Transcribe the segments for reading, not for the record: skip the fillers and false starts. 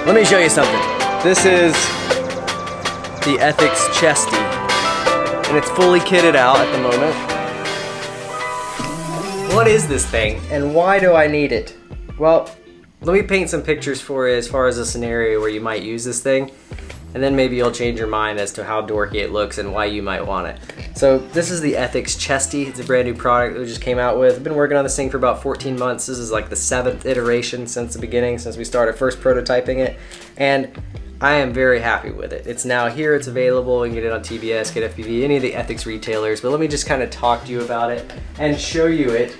Let me show you something. This is the Ethix Chesty, and it's fully kitted out at the moment. What is this thing, and why do I need it? Well, let me paint some pictures for you as far as a scenario where you might use this thing, and then maybe you'll change your mind as to how dorky it looks and why you might want it. So this is the Ethix Chesty. It's a brand new product that we just came out with. I've been working on this thing for about 14 months. This is like the 7th iteration since the beginning, since we started first prototyping it. And I am very happy with it. It's now here, it's available. You can get it on TBS, get FPV, any of the Ethix retailers. But let me just kind of talk to you about it and show you it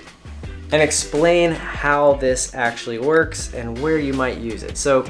and explain how this actually works and where you might use it. So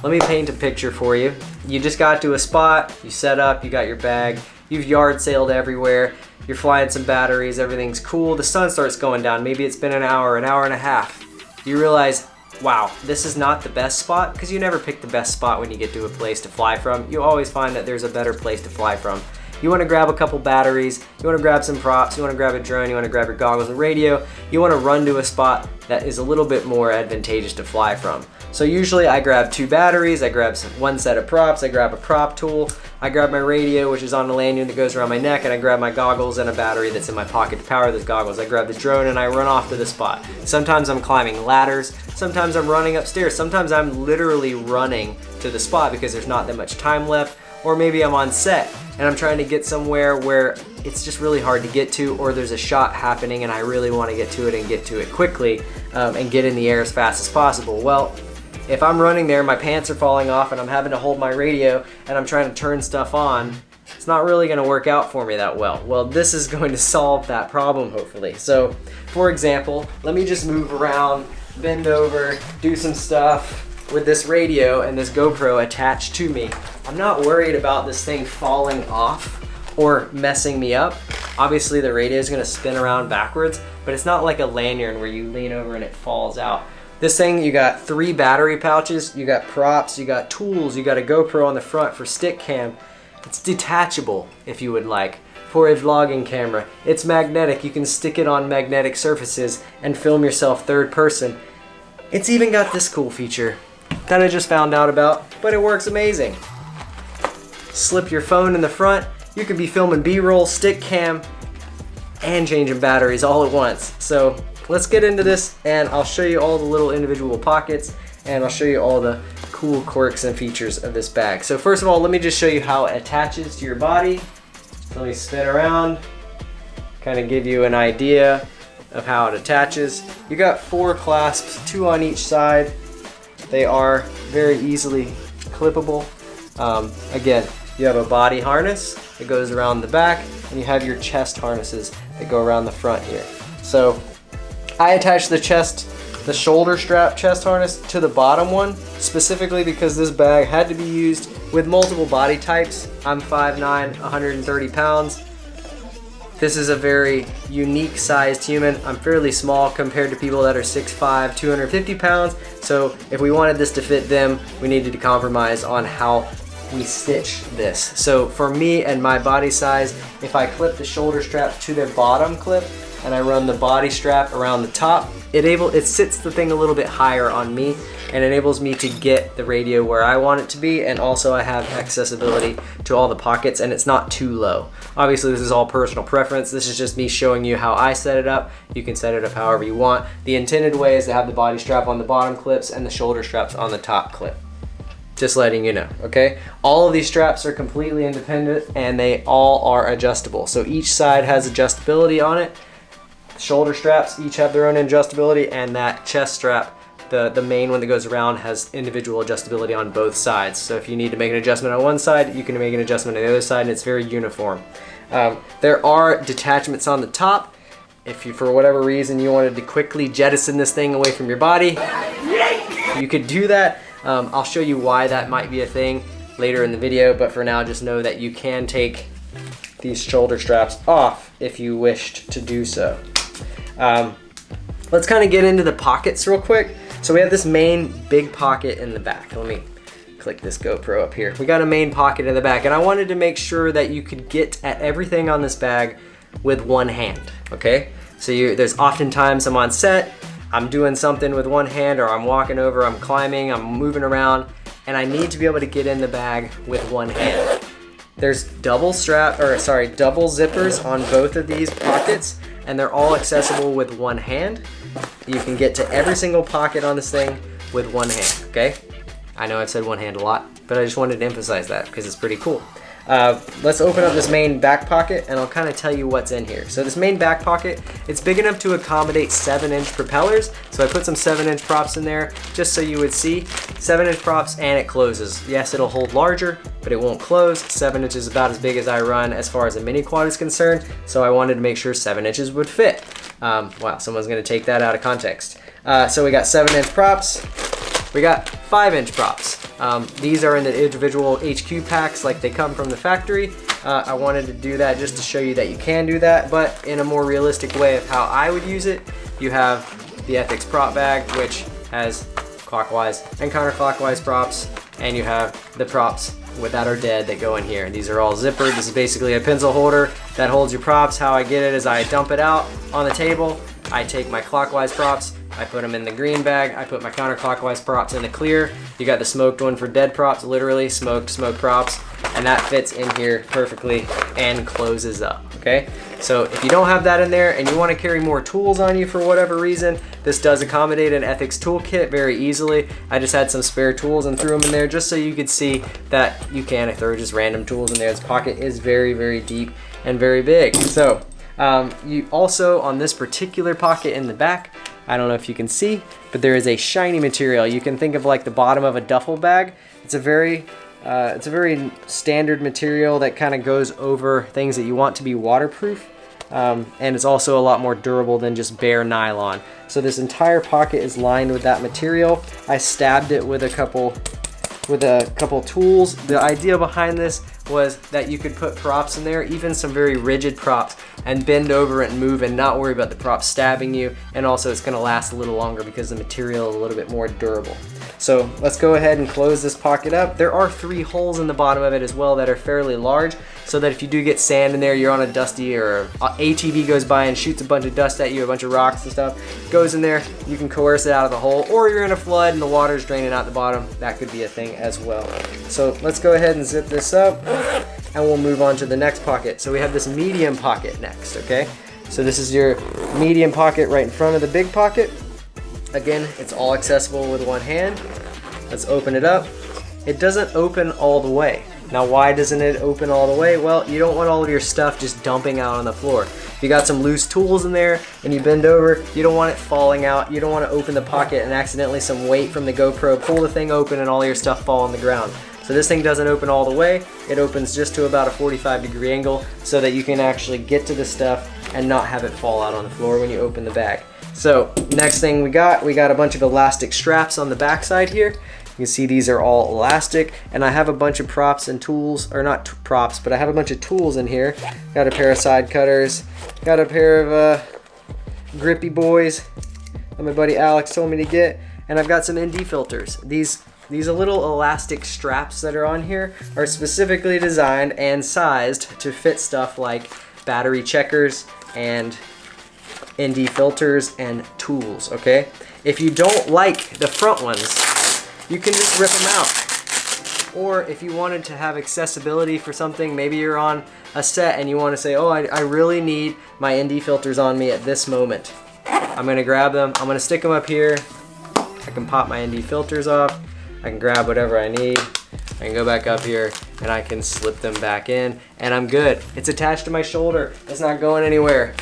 let me paint a picture for you. You just got to a spot, you set up, you got your bag, you've yard sailed everywhere, you're flying some batteries, everything's cool, the sun starts going down, maybe it's been an hour and a half. You realize, wow, this is not the best spot, because you never pick the best spot when you get to a place to fly from. You always find that there's a better place to fly from. You want to grab a couple batteries, you want to grab some props, you want to grab a drone, you want to grab your goggles and radio, you want to run to a spot that is a little bit more advantageous to fly from. So usually I grab 2 batteries, I grab one set of props, I grab a prop tool, I grab my radio, which is on the lanyard that goes around my neck, and I grab my goggles and a battery that's in my pocket to power those goggles. I grab the drone and I run off to the spot. Sometimes I'm climbing ladders, sometimes I'm running upstairs, sometimes I'm literally running to the spot because there's not that much time left, or maybe I'm on set and I'm trying to get somewhere where it's just really hard to get to, or there's a shot happening and I really want to get to it and get to it quickly and get in the air as fast as possible. Well, if I'm running there, my pants are falling off and I'm having to hold my radio and I'm trying to turn stuff on, it's not really going to work out for me that well. Well, this is going to solve that problem, hopefully. So, for example, let me just move around, bend over, do some stuff with this radio and this GoPro attached to me. I'm not worried about this thing falling off or messing me up. Obviously, the radio is going to spin around backwards, but it's not like a lanyard where you lean over and it falls out. This thing, you got 3 battery pouches, you got props, you got tools, you got a GoPro on the front for stick cam. It's detachable, if you would like, for a vlogging camera. It's magnetic, you can stick it on magnetic surfaces and film yourself third person. It's even got this cool feature that I just found out about, but it works amazing. Slip your phone in the front, you can be filming B-roll, stick cam, and changing batteries all at once. So let's get into this and I'll show you all the little individual pockets and I'll show you all the cool quirks and features of this bag. So first of all, let me just show you how it attaches to your body. So let me spin around, kind of give you an idea of how it attaches. You got 4 clasps, 2 on each side. They are very easily clippable. Again, you have a body harness that goes around the back and you have your chest harnesses that go around the front here. So I attached the shoulder strap chest harness to the bottom one, specifically because this bag had to be used with multiple body types. I'm 5'9", 130 pounds. This is a very unique sized human. I'm fairly small compared to people that are 6'5", 250 pounds. So if we wanted this to fit them, we needed to compromise on how we stitch this. So for me and my body size, if I clip the shoulder strap to the bottom clip, and I run the body strap around the top, it sits the thing a little bit higher on me and enables me to get the radio where I want it to be, and also I have accessibility to all the pockets and it's not too low. Obviously this is all personal preference. This is just me showing you how I set it up. You can set it up however you want. The intended way is to have the body strap on the bottom clips and the shoulder straps on the top clip. Just letting you know, okay? All of these straps are completely independent and they all are adjustable. So each side has adjustability on it. Shoulder straps each have their own adjustability, and that chest strap, the main one that goes around, has individual adjustability on both sides. So if you need to make an adjustment on one side, you can make an adjustment on the other side, and it's very uniform. There are detachments on the top. If you, for whatever reason, you wanted to quickly jettison this thing away from your body, you could do that. I'll show you why that might be a thing later in the video, but for now, just know that you can take these shoulder straps off if you wished to do so. Let's kind of get into the pockets real quick. So we have this main big pocket in the back. Let me click this GoPro up here. We got a main pocket in the back, and I wanted to make sure that you could get at everything on this bag with one hand, okay? So there's oftentimes I'm on set, I'm doing something with one hand, or I'm walking over, I'm climbing, I'm moving around, and I need to be able to get in the bag with one hand. There's double zippers on both of these pockets, and they're all accessible with one hand. You can get to every single pocket on this thing with one hand, okay? I know I've said one hand a lot, but I just wanted to emphasize that because it's pretty cool. Let's open up this main back pocket and I'll kind of tell you what's in here. So this main back pocket, it's big enough to accommodate 7-inch propellers. So I put some 7-inch props in there just so you would see. 7-inch props, and it closes. Yes, it'll hold larger, but it won't close. 7 inches is about as big as I run as far as a mini quad is concerned. So I wanted to make sure 7 inches would fit. Wow, someone's gonna take that out of context. So we got 7-inch props. We got 5-inch props. These are in the individual HQ packs like they come from the factory. I wanted to do that just to show you that you can do that, but in a more realistic way of how I would use it. You have the Ethix prop bag, which has clockwise and counterclockwise props, and you have the props that are dead that go in here. These are all zippered. This is basically a pencil holder that holds your props. How I get it is I dump it out on the table. I take my clockwise props, I put them in the green bag, I put my counterclockwise props in the clear. You got the smoked one for dead props, literally smoked props, and that fits in here perfectly and closes up, okay? So if you don't have that in there and you want to carry more tools on you for whatever reason, this does accommodate an Ethix toolkit very easily. I just had some spare tools and threw them in there just so you could see that you can throw just random tools in there. This pocket is very, very deep and very big. So you also, on this particular pocket in the back, I don't know if you can see, but there is a shiny material. You can think of like the bottom of a duffel bag. It's a very standard material that kind of goes over things that you want to be waterproof. And it's also a lot more durable than just bare nylon. So this entire pocket is lined with that material. I stabbed it with a couple tools. The idea behind this was that you could put props in there, even some very rigid props, and bend over it and move and not worry about the prop stabbing you. And also it's gonna last a little longer because the material is a little bit more durable. So let's go ahead and close this pocket up. There are 3 holes in the bottom of it as well that are fairly large, so that if you do get sand in there, you're on a dusty, or ATV goes by and shoots a bunch of dust at you, a bunch of rocks and stuff, goes in there, you can coerce it out of the hole, or you're in a flood and the water's draining out the bottom. That could be a thing as well. So let's go ahead and zip this up and we'll move on to the next pocket. So we have this medium pocket next, okay? So this is your medium pocket right in front of the big pocket. Again, it's all accessible with one hand. Let's open it up. It doesn't open all the way. Now, why doesn't it open all the way? Well, you don't want all of your stuff just dumping out on the floor. If you got some loose tools in there and you bend over, you don't want it falling out. You don't want to open the pocket and accidentally some weight from the GoPro pull the thing open and all your stuff fall on the ground. So this thing doesn't open all the way. It opens just to about a 45-degree angle so that you can actually get to the stuff and not have it fall out on the floor when you open the bag. So next thing we got a bunch of elastic straps on the back side here. You can see these are all elastic, and I have a bunch of props and tools, or not props, but I have a bunch of tools in here. Got a pair of side cutters, got a pair of grippy boys that my buddy Alex told me to get, and I've got some ND filters. These little elastic straps that are on here are specifically designed and sized to fit stuff like battery checkers and ND filters and tools, okay? If you don't like the front ones, you can just rip them out. Or if you wanted to have accessibility for something, maybe you're on a set and you want to say, oh, I really need my ND filters on me at this moment. I'm gonna grab them, I'm gonna stick them up here. I can pop my ND filters off. I can grab whatever I need. I can go back up here and I can slip them back in and I'm good. It's attached to my shoulder. It's not going anywhere.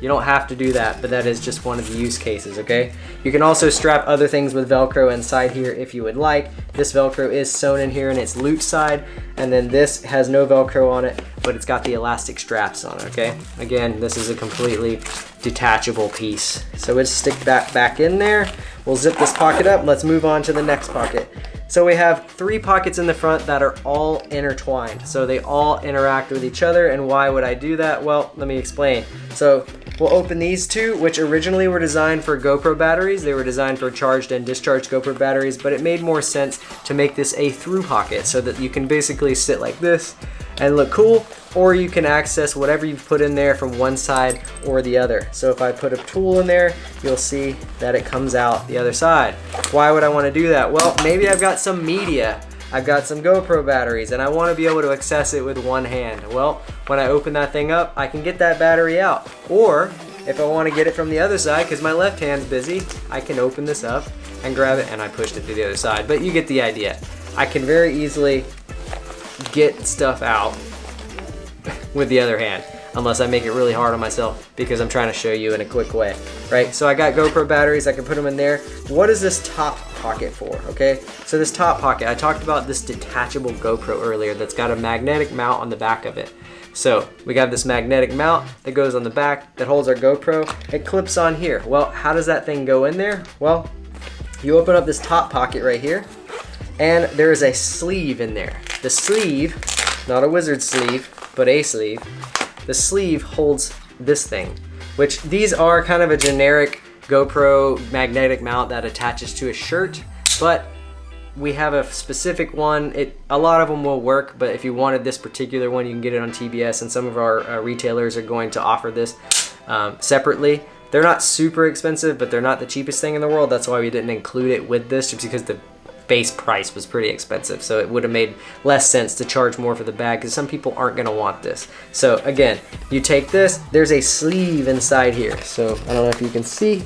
You don't have to do that, but that is just one of the use cases, okay? You can also strap other things with Velcro inside here if you would like. This Velcro is sewn in here in its loop side, and then this has no Velcro on it, but it's got the elastic straps on it, okay? Again, this is a completely detachable piece. So let's stick that back in there. We'll zip this pocket up. Let's move on to the next pocket. So we have 3 pockets in the front that are all intertwined. So they all interact with each other, and why would I do that? Well, let me explain. So we'll open these 2, which originally were designed for GoPro batteries. They were designed for charged and discharged GoPro batteries, but it made more sense to make this a through pocket so that you can basically sit like this and look cool, or you can access whatever you've put in there from one side or the other. So if I put a tool in there, you'll see that it comes out the other side. Why would I want to do that? Well, maybe I've got some media. I've got some GoPro batteries and I want to be able to access it with one hand. Well, when I open that thing up, I can get that battery out. Or if I want to get it from the other side because my left hand's busy, I can open this up and grab it, and I pushed it to the other side. But you get the idea. I can very easily get stuff out with the other hand, unless I make it really hard on myself because I'm trying to show you in a quick way, right? So I got GoPro batteries, I can put them in there. What is this top pocket for, okay? So this top pocket, I talked about this detachable GoPro earlier that's got a magnetic mount on the back of it. So we got this magnetic mount that goes on the back that holds our GoPro. It clips on here. Well, how does that thing go in there? Well, you open up this top pocket right here, and there is a sleeve in there. The sleeve, not a wizard sleeve, but a sleeve. The sleeve holds this thing, which these are kind of a generic GoPro magnetic mount that attaches to a shirt, but we have a specific one. A lot of them will work, but if you wanted this particular one, you can get it on TBS, and some of our retailers are going to offer this separately. They're not super expensive, but they're not the cheapest thing in the world. That's why we didn't include it with this, just because the base price was pretty expensive. So it would have made less sense to charge more for the bag because some people aren't gonna want this. So again, you take this, there's a sleeve inside here. So I don't know if you can see,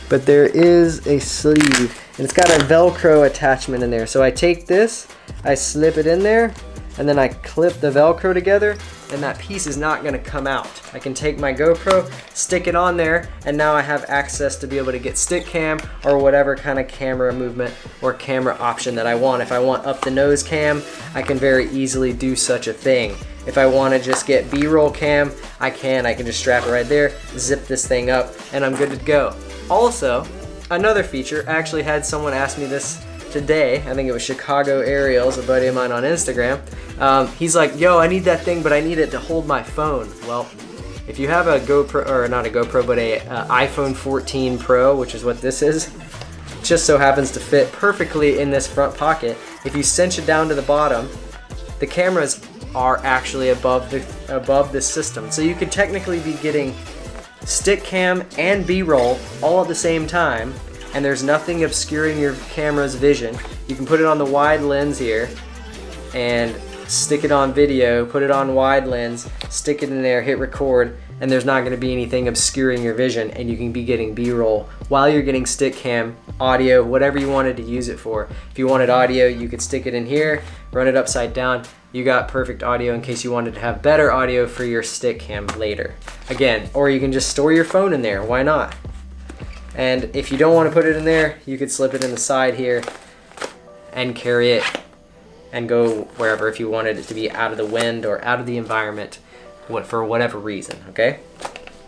but there is a sleeve and it's got a Velcro attachment in there. So I take this, I slip it in there, and then I clip the Velcro together, and that piece is not gonna come out. I can take my GoPro, stick it on there, and now I have access to be able to get stick cam or whatever kind of camera movement or camera option that I want. If I want up the nose cam, I can very easily do such a thing. If I wanna just get B-roll cam, I can just strap it right there, zip this thing up, and I'm good to go. Also, another feature, I actually had someone ask me this today. I think it was Chicago Ariel's, a buddy of mine on Instagram. He's like, yo, I need that thing, but I need it to hold my phone. Well, if you have a GoPro, or not a GoPro, but a iPhone 14 Pro, which is what this is, it just so happens to fit perfectly in this front pocket. If you cinch it down to the bottom, the cameras are actually above the system. So you could technically be getting stick cam and B-roll all at the same time, and there's nothing obscuring your camera's vision. You can put it on the wide lens here and stick it on video, put it on wide lens, stick it in there, hit record, and there's not gonna be anything obscuring your vision, and you can be getting B-roll while you're getting stick cam, audio, whatever you wanted to use it for. If you wanted audio, you could stick it in here, run it upside down. You got perfect audio in case you wanted to have better audio for your stick cam later. Again, or you can just store your phone in there, why not? And if you don't want to put it in there, you could slip it in the side here and carry it and go wherever if you wanted it to be out of the wind or out of the environment for whatever reason, okay?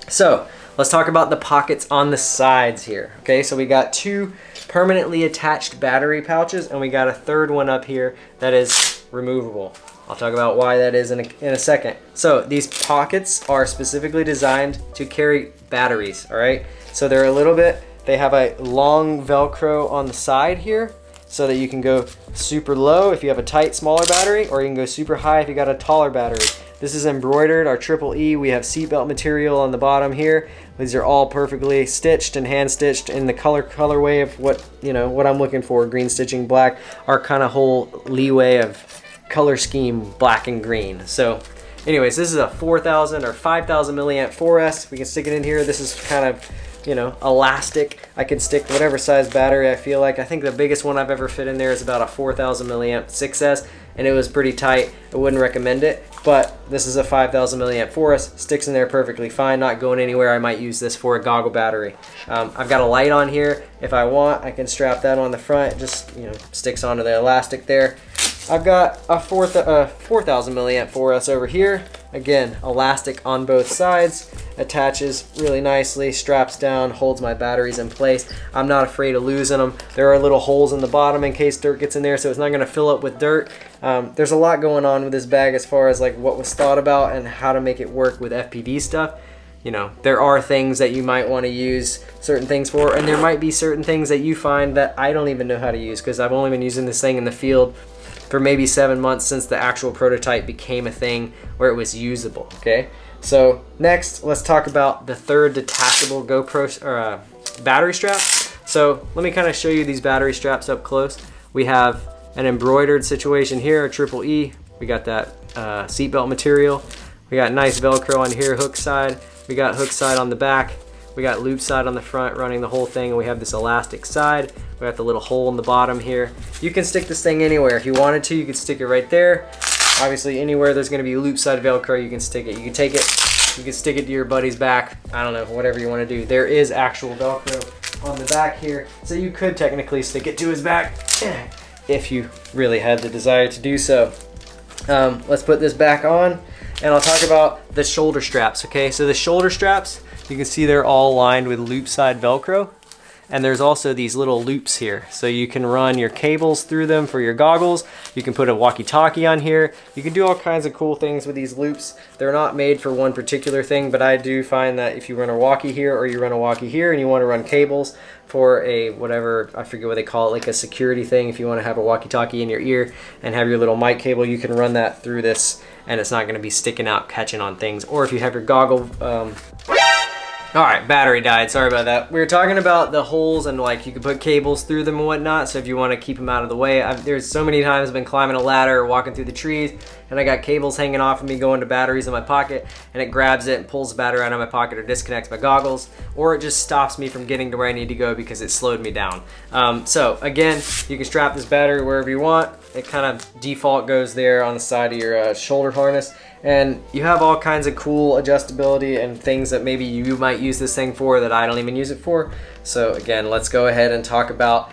So let's talk about the pockets on the sides here, okay? So we got two permanently attached battery pouches, and we got a third one up here that is removable. I'll talk about why that is in a second. So these pockets are specifically designed to carry batteries, all right? So they're they have a long Velcro on the side here so that you can go super low if you have a tight, smaller battery, or you can go super high if you got a taller battery. This is embroidered, our triple E. We have seatbelt material on the bottom here. These are all perfectly stitched and hand stitched in the colorway of what I'm looking for, green stitching, black, our kind of whole leeway of color scheme, black and green. So anyways, this is a 4,000 or 5,000 milliamp 4S. We can stick it in here. This is kind of, elastic. I can stick whatever size battery I feel like. I think the biggest one I've ever fit in there is about a 4,000 milliamp 6S, and it was pretty tight. I wouldn't recommend it, but this is a 5,000 milliamp 4S. Sticks in there perfectly fine, not going anywhere. I might use this for a goggle battery. I've got a light on here. If I want, I can strap that on the front. It just, sticks onto the elastic there. I've got a 4,000 milliamp 4S over here. Again, elastic on both sides, attaches really nicely, straps down, holds my batteries in place. I'm not afraid of losing them. There are little holes in the bottom in case dirt gets in there, so it's not gonna fill up with dirt. There's a lot going on with this bag as far as like what was thought about and how to make it work with FPV stuff. There are things that you might want to use certain things for, and there might be certain things that you find that I don't even know how to use because I've only been using this thing in the field for maybe 7 months since the actual prototype became a thing where it was usable, okay? So next, let's talk about the third detachable GoPro battery strap. So let me kind of show you these battery straps up close. We have an embroidered situation here, a triple E. We got that seatbelt material. We got nice Velcro on here, hook side. We got hook side on the back. We got loop side on the front running the whole thing, and we have this elastic side. We got the little hole in the bottom here. You can stick this thing anywhere. If you wanted to, you could stick it right there. Obviously, anywhere there's gonna be loop side Velcro, you can stick it. You can take it, you can stick it to your buddy's back. I don't know, whatever you wanna do. There is actual Velcro on the back here, so you could technically stick it to his back if you really had the desire to do so. Let's put this back on, and I'll talk about the shoulder straps, okay? So the shoulder straps, you can see they're all lined with loop side Velcro. And there's also these little loops here. So you can run your cables through them for your goggles. You can put a walkie-talkie on here. You can do all kinds of cool things with these loops. They're not made for one particular thing, but I do find that if you run a walkie here or you run a walkie here and you want to run cables for a whatever, I forget what they call it, like a security thing, if you want to have a walkie-talkie in your ear and have your little mic cable, you can run that through this and it's not going to be sticking out, catching on things. Or if you have your goggle, all right, battery died, sorry about that. We were talking about the holes and like you could put cables through them and whatnot, so if you want to keep them out of the way. There's so many times I've been climbing a ladder or walking through the trees and I got cables hanging off of me going to batteries in my pocket, and it grabs it and pulls the battery out of my pocket or disconnects my goggles, or it just stops me from getting to where I need to go because it slowed me down. So again, you can strap this battery wherever you want. It kind of default goes there on the side of your shoulder harness. And you have all kinds of cool adjustability and things that maybe you might use this thing for that I don't even use it for. So again, let's go ahead and talk about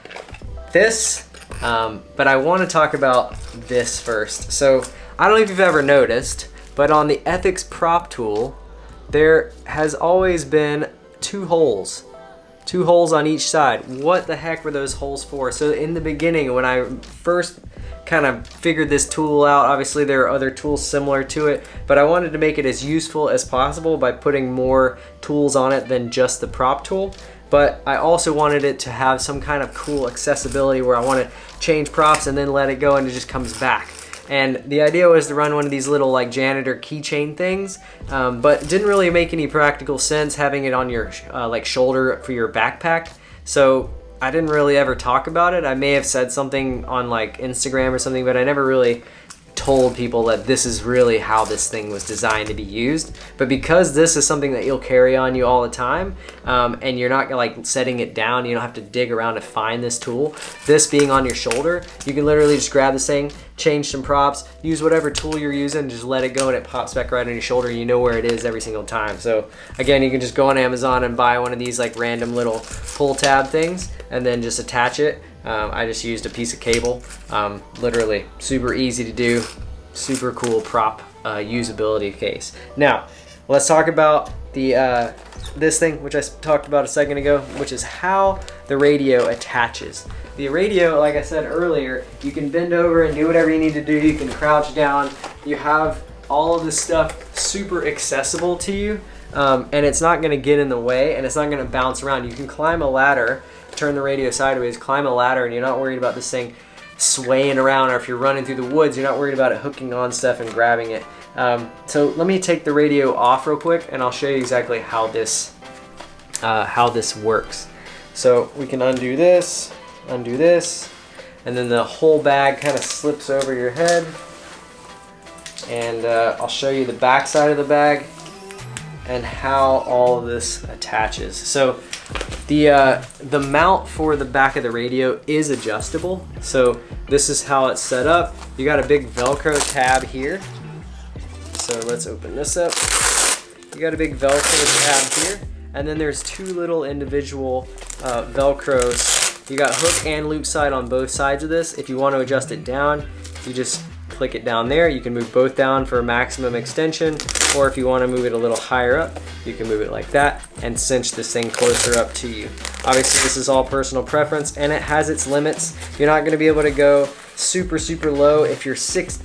this. But I want to talk about this first. So I don't know if you've ever noticed, but on the Ethix prop tool, there has always been two holes on each side. What the heck were those holes for? So in the beginning, when I first kind of figured this tool out, obviously there are other tools similar to it, but I wanted to make it as useful as possible by putting more tools on it than just the prop tool. But I also wanted it to have some kind of cool accessibility where I want to change props and then let it go and it just comes back. And the idea was to run one of these little like janitor keychain things, but it didn't really make any practical sense having it on your like shoulder for your backpack. So I didn't really ever talk about it. I may have said something on like Instagram or something, but I never really told people that this is really how this thing was designed to be used. But because this is something that you'll carry on you all the time, and you're not like setting it down, you don't have to dig around to find this tool. This being on your shoulder, you can literally just grab this thing, change some props, use whatever tool you're using, just let it go and it pops back right on your shoulder. You know where it is every single time. So again, you can just go on Amazon and buy one of these like random little pull tab things and then just attach it. I just used a piece of cable. Literally super easy to do, super cool prop usability case. Now let's talk about the this thing which I talked about a second ago, which is how the radio attaches. The radio, like I said earlier, you can bend over and do whatever you need to do. You can crouch down. You have all of this stuff super accessible to you, and it's not going to get in the way and it's not going to bounce around. You can climb a ladder, turn the radio sideways, climb a ladder, and you're not worried about this thing swaying around, or if you're running through the woods, you're not worried about it hooking on stuff and grabbing it. So let me take the radio off real quick and I'll show you exactly how this works. So we can undo this, and then the whole bag kind of slips over your head, and I'll show you the back side of the bag and how all of this attaches. So the mount for the back of the radio is adjustable. So this is how it's set up. You got a big Velcro tab here. So let's open this up. You got a big Velcro tab here, and then there's two little individual Velcros. You got hook and loop side on both sides of this. If you want to adjust it down, you just click it down there. You can move both down for maximum extension, or if you want to move it a little higher up, you can move it like that and cinch this thing closer up to you. Obviously this is all personal preference and it has its limits. You're not going to be able to go super low if you're 6'11",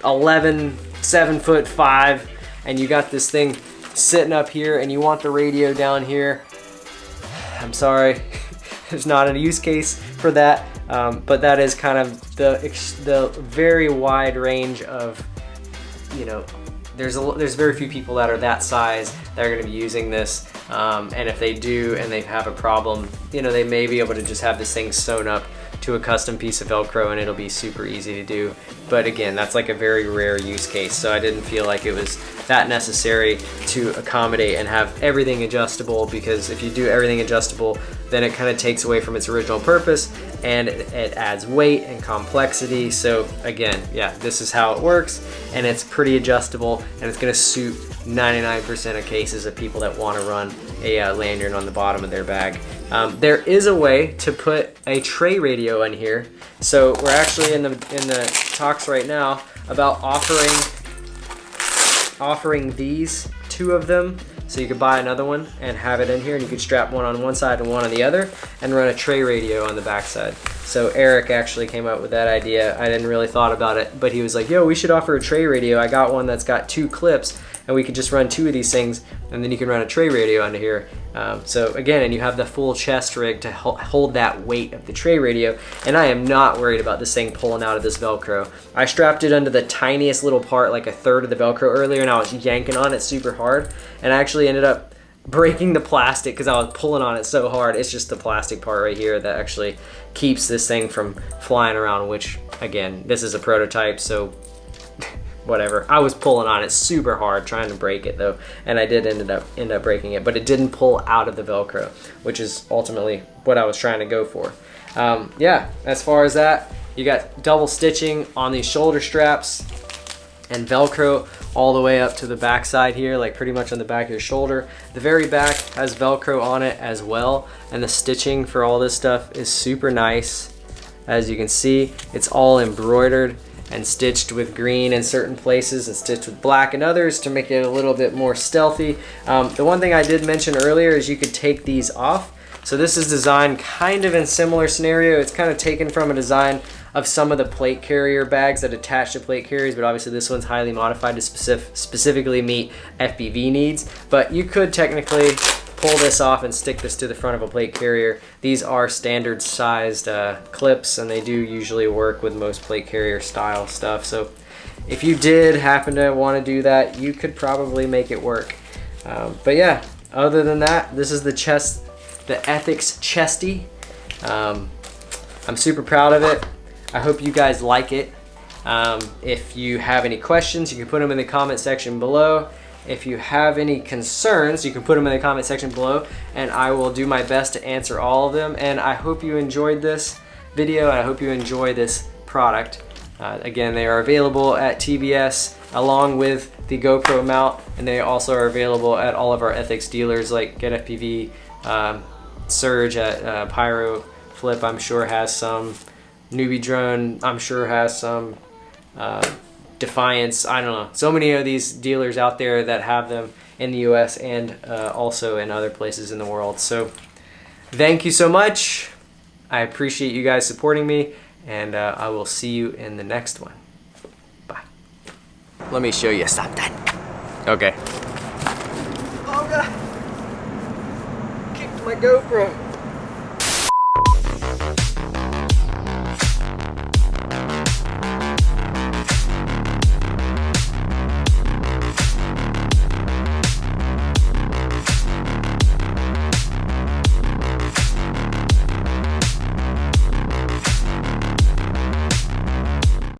7'5", and you got this thing sitting up here and you want the radio down here. I'm sorry, there's not a use case for that. But that is kind of the very wide range of, you know, there's very few people that are that size that are going to be using this, and if they do and they have a problem, you know, they may be able to just have this thing sewn up to a custom piece of Velcro and it'll be super easy to do. But again, that's like a very rare use case, so I didn't feel like it was that necessary to accommodate and have everything adjustable, because if you do everything adjustable, then it kind of takes away from its original purpose and it adds weight and complexity. So again, yeah, this is how it works, and it's pretty adjustable, and it's going to suit 99% of cases of people that want to run a lanyard on the bottom of their bag. There is a way to put a tray radio in here, so we're actually in the talks right now about offering these 2 of them, so you could buy another one and have it in here, and you could strap one on one side and one on the other and run a tray radio on the back side. So Eric actually came up with that idea. I didn't really thought about it, but he was like, yo, we should offer a tray radio. I got one that's got 2 clips, and we could just run 2 of these things, and then you can run a tray radio under here. So again, and you have the full chest rig to hold that weight of the tray radio, and I am not worried about this thing pulling out of this Velcro. I strapped it under the tiniest little part, like a third of the Velcro earlier, and I was yanking on it super hard, and I actually ended up breaking the plastic because I was pulling on it so hard. It's just the plastic part right here that actually keeps this thing from flying around, which again, this is a prototype, so whatever. I was pulling on it super hard trying to break it though, and I did end up breaking it, but it didn't pull out of the Velcro, which is ultimately what I was trying to go for. Yeah, as far as that, you got double stitching on these shoulder straps and Velcro all the way up to the back side here, like pretty much on the back of your shoulder. The very back has Velcro on it as well, and the stitching for all this stuff is super nice. As you can see, it's all embroidered and stitched with green in certain places and stitched with black in others to make it a little bit more stealthy. The one thing I did mention earlier is you could take these off. So this is designed kind of in similar scenario. It's kind of taken from a design of some of the plate carrier bags that attach to plate carriers, but obviously this one's highly modified to specifically meet FPV needs. But you could technically pull this off and stick this to the front of a plate carrier. These are standard sized clips, and they do usually work with most plate carrier style stuff. So if you did happen to want to do that, you could probably make it work. But yeah, other than that, this is the Ethix Chesty. I'm super proud of it. I hope you guys like it. If you have any questions, you can put them in the comment section below. If you have any concerns, you can put them in the comment section below, and I will do my best to answer all of them. And I hope you enjoyed this video, and I hope you enjoy this product. Again, they are available at TBS along with the GoPro mount, and they also are available at all of our Ethix dealers like Get FPV, Surge at Pyro, Flip I'm sure has some, Newbie Drone I'm sure has some, Defiance, I don't know. So many of these dealers out there that have them in the US and also in other places in the world. So thank you so much. I appreciate you guys supporting me, and I will see you in the next one. Bye. Let me show you something. Okay. Oh God. Kicked my GoPro.